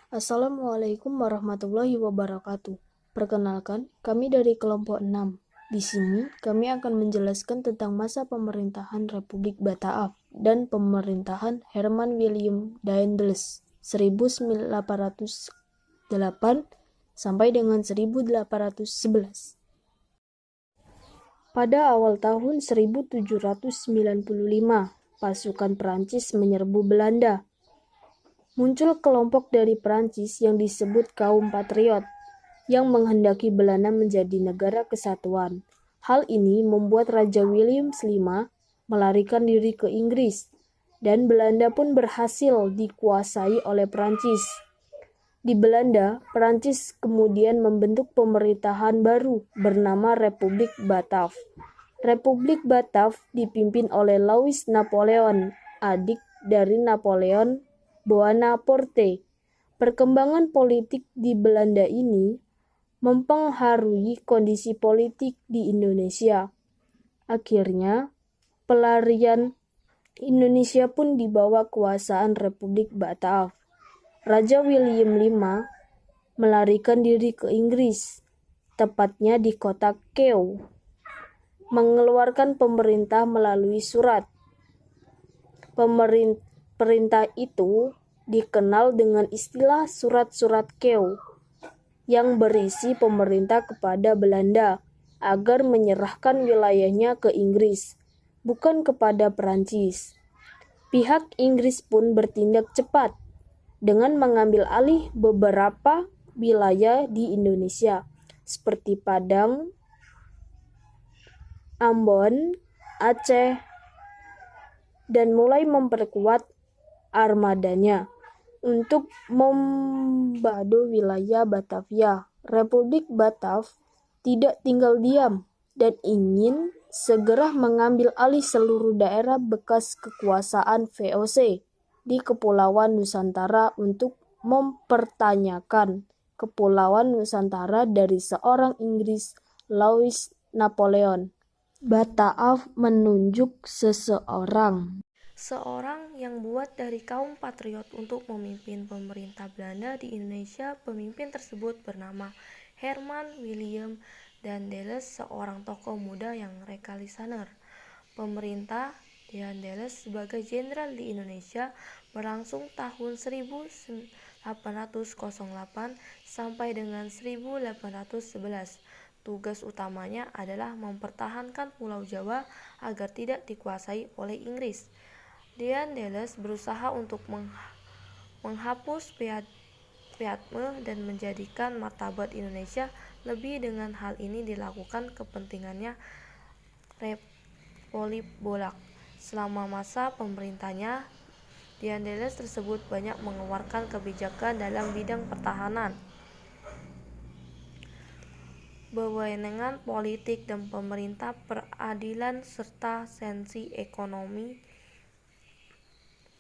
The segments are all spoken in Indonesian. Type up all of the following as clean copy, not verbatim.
Assalamualaikum warahmatullahi wabarakatuh. Perkenalkan, kami dari kelompok 6. Di sini, kami akan menjelaskan tentang masa pemerintahan Republik Bataaf dan pemerintahan Herman Willem Daendels 1808 sampai dengan 1811. Pada awal tahun 1795, pasukan Prancis menyerbu Belanda. Muncul kelompok dari Prancis yang disebut kaum patriot yang menghendaki Belanda menjadi negara kesatuan. Hal ini membuat Raja William V melarikan diri ke Inggris, dan Belanda pun berhasil dikuasai oleh Prancis. Di Belanda, Prancis kemudian membentuk pemerintahan baru bernama Republik Bataaf. Republik Bataaf dipimpin oleh Louis Napoleon, adik dari Napoleon Bonaparte. Perkembangan politik di Belanda ini mempengaruhi kondisi politik di Indonesia. Akhirnya, pelarian Indonesia pun di bawah kekuasaan Republik Bataaf. Raja William V melarikan diri ke Inggris, tepatnya di kota Kew, mengeluarkan pemerintah melalui surat. Perintah itu dikenal dengan istilah surat-surat Kew, yang berisi pemerintah kepada Belanda agar menyerahkan wilayahnya ke Inggris, bukan kepada Perancis. Pihak Inggris pun bertindak cepat dengan mengambil alih beberapa wilayah di Indonesia, seperti Padang, Ambon, Aceh, dan mulai memperkuat armadanya untuk membado wilayah Batavia. Republik Bataaf tidak tinggal diam dan ingin segera mengambil alih seluruh daerah bekas kekuasaan VOC di Kepulauan Nusantara untuk mempertanyakan Kepulauan Nusantara dari seorang Inggris, Louis Napoleon. Bataaf menunjuk seorang yang buat dari kaum patriot untuk memimpin pemerintah Belanda di Indonesia. Pemimpin tersebut bernama Herman Willem Daendels, seorang tokoh muda yang rekalisaner. Pemerintah Daendels sebagai jenderal di Indonesia berlangsung tahun 1808 sampai dengan 1811. Tugas utamanya adalah mempertahankan Pulau Jawa agar tidak dikuasai oleh Inggris. Daendels berusaha untuk menghapus Pietisme dan menjadikan martabat Indonesia lebih. Dengan hal ini dilakukan kepentingannya Republik Bolak. Selama masa pemerintahnya, Daendels tersebut banyak mengeluarkan kebijakan dalam bidang pertahanan, wewenang politik dan pemerintah, peradilan, serta sanksi ekonomi.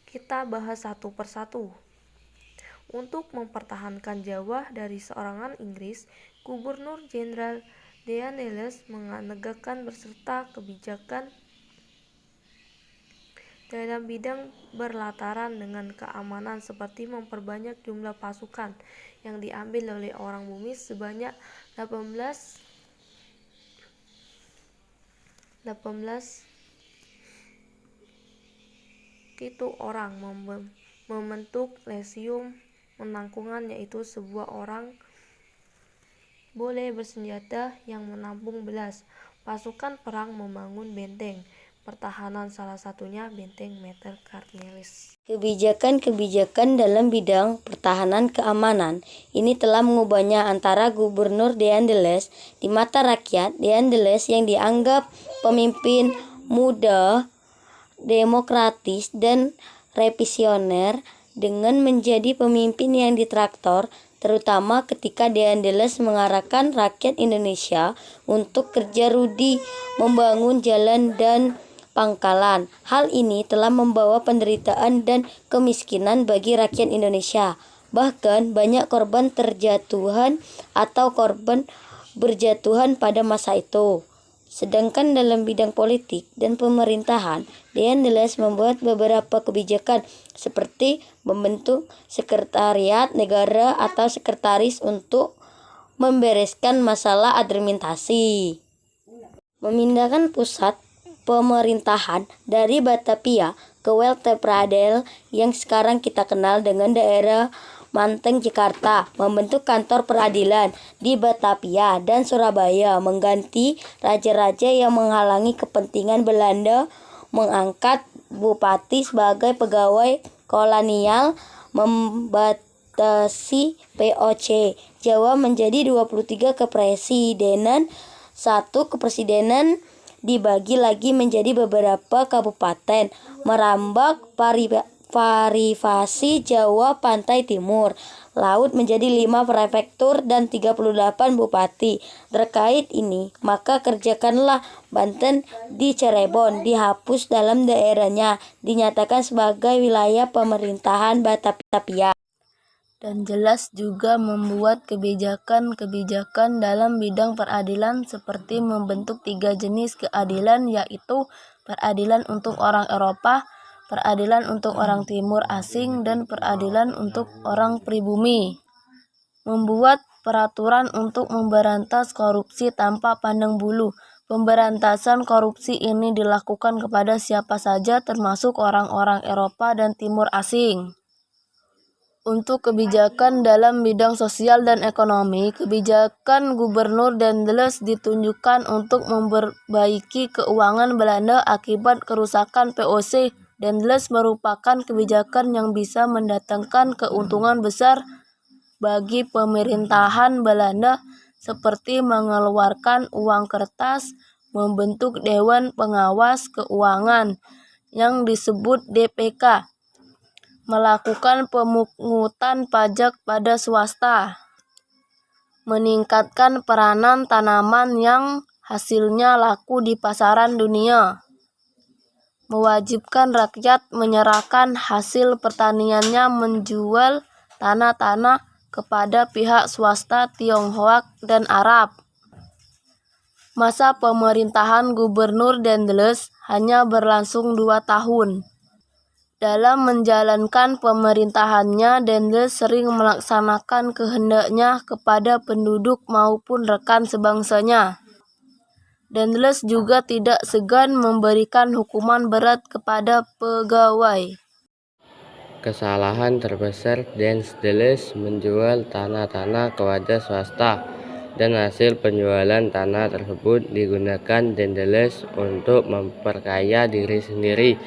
Kita bahas satu persatu. Untuk mempertahankan Jawa dari serangan Inggris, Gubernur Jenderal Daendels menegakkan beserta kebijakan dalam bidang berlataran dengan keamanan, seperti memperbanyak jumlah pasukan yang diambil oleh orang bumi sebanyak 18 orang, membentuk legium penangkungan, yaitu sebuah orang boleh bersenjata yang menampung belas pasukan perang, membangun benteng pertahanan, salah satunya benteng Meter Karmelis. Kebijakan-kebijakan dalam bidang pertahanan keamanan ini telah mengubahnya antara Gubernur Daendels. Di mata rakyat, Daendels yang dianggap pemimpin muda, demokratis, dan revisioner dengan menjadi pemimpin yang ditraktor, terutama ketika Daendels mengarahkan rakyat Indonesia untuk kerja rudi, membangun jalan dan pangkalan. Hal ini telah membawa penderitaan dan kemiskinan bagi rakyat Indonesia. Bahkan banyak korban terjatuhan atau korban berjatuhan pada masa itu. Sedangkan dalam bidang politik dan pemerintahan, Daendels membuat beberapa kebijakan seperti membentuk sekretariat negara atau sekretaris untuk membereskan masalah administrasi. Memindahkan pusat pemerintahan dari Batavia ke Weltevreden yang sekarang kita kenal dengan daerah Menteng Jakarta, membentuk kantor peradilan di Batavia dan Surabaya, mengganti raja-raja yang menghalangi kepentingan Belanda, mengangkat bupati sebagai pegawai kolonial, membatasi POC Jawa menjadi 23 kepresidenan, satu kepresidenan dibagi lagi menjadi beberapa kabupaten, merambah privasi Jawa pantai timur laut menjadi 5 prefektur dan 38 bupati. Terkait ini, maka kerjakanlah Banten di Cirebon dihapus dalam daerahnya, dinyatakan sebagai wilayah pemerintahan Batavia. Dan jelas juga membuat kebijakan-kebijakan dalam bidang peradilan seperti membentuk 3 jenis keadilan, yaitu peradilan untuk orang Eropa, peradilan untuk orang timur asing, dan peradilan untuk orang pribumi. Membuat peraturan untuk memberantas korupsi tanpa pandang bulu. Pemberantasan korupsi ini dilakukan kepada siapa saja termasuk orang-orang Eropa dan timur asing. Untuk kebijakan dalam bidang sosial dan ekonomi, kebijakan Gubernur Daendels ditunjukkan untuk memperbaiki keuangan Belanda akibat kerusakan POC. Daendels merupakan kebijakan yang bisa mendatangkan keuntungan besar bagi pemerintahan Belanda, seperti mengeluarkan uang kertas, membentuk Dewan Pengawas Keuangan yang disebut DPK, melakukan pemungutan pajak pada swasta, meningkatkan peranan tanaman yang hasilnya laku di pasaran dunia, mewajibkan rakyat menyerahkan hasil pertaniannya, menjual tanah-tanah kepada pihak swasta Tionghoa dan Arab. Masa pemerintahan Gubernur Daendels hanya berlangsung 2 tahun. Dalam menjalankan pemerintahannya, Daendels sering melaksanakan kehendaknya kepada penduduk maupun rekan sebangsanya. Daendels juga tidak segan memberikan hukuman berat kepada pegawai. Kesalahan terbesar Daendels menjual tanah-tanah kepada swasta, dan hasil penjualan tanah tersebut digunakan Daendels untuk memperkaya diri sendiri.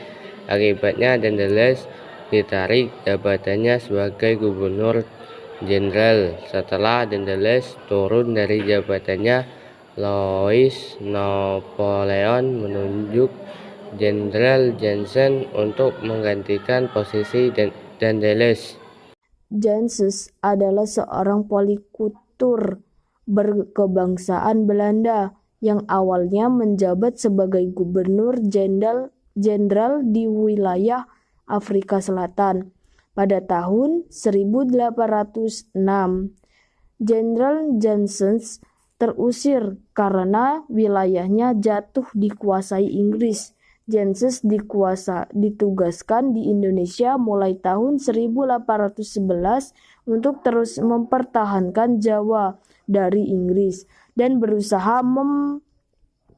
Akibatnya Daendels ditarik jabatannya sebagai Gubernur Jenderal. Setelah Daendels turun dari jabatannya, Louis Napoleon menunjuk Jenderal Jansen untuk menggantikan posisi Daendels. Jansen adalah seorang polikultur berkebangsaan Belanda yang awalnya menjabat sebagai Gubernur Jenderal di wilayah Afrika Selatan. Pada tahun 1806, Jenderal Jansen terusir karena wilayahnya jatuh dikuasai Inggris. Jansen ditugaskan di Indonesia mulai tahun 1811 untuk terus mempertahankan Jawa dari Inggris dan berusaha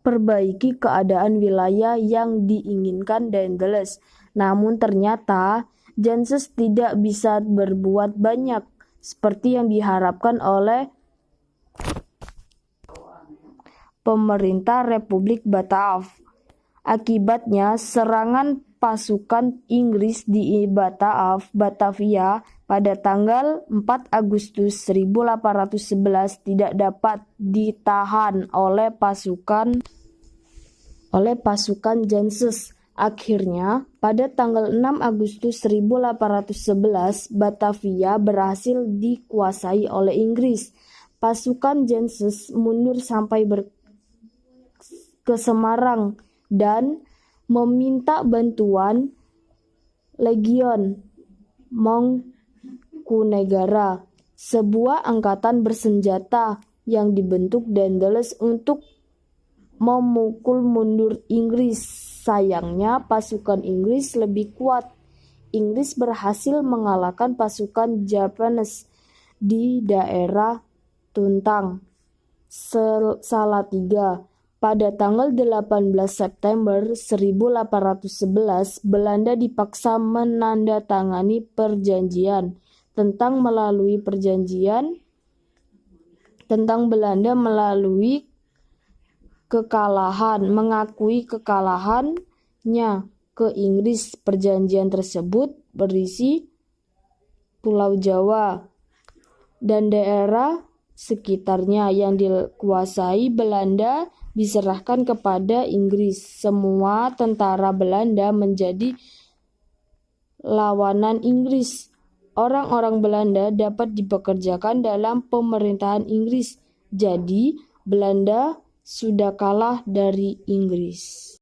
perbaiki keadaan wilayah yang diinginkan Daendels. Namun ternyata Jansen tidak bisa berbuat banyak seperti yang diharapkan oleh pemerintah Republik Akibatnya, serangan pasukan Inggris di Batavia pada tanggal 4 Agustus 1811 tidak dapat ditahan oleh pasukan Jansen. Akhirnya, pada tanggal 6 Agustus 1811, Batavia berhasil dikuasai oleh Inggris. Pasukan Jansen mundur sampai ke Semarang dan meminta bantuan Legion Mangkunegara, sebuah angkatan bersenjata yang dibentuk Daendels untuk memukul mundur Inggris. Sayangnya pasukan Inggris lebih kuat. Inggris berhasil mengalahkan pasukan Japanese di daerah Tuntang, Salatiga. Pada tanggal 18 September 1811, Belanda dipaksa menandatangani perjanjian tentang Belanda melalui mengakui kekalahannya ke Inggris. Perjanjian tersebut berisi Pulau Jawa dan daerah sekitarnya yang dikuasai Belanda diserahkan kepada Inggris. Semua tentara Belanda menjadi lawanan Inggris. Orang-orang Belanda dapat dipekerjakan dalam pemerintahan Inggris. Jadi, Belanda sudah kalah dari Inggris.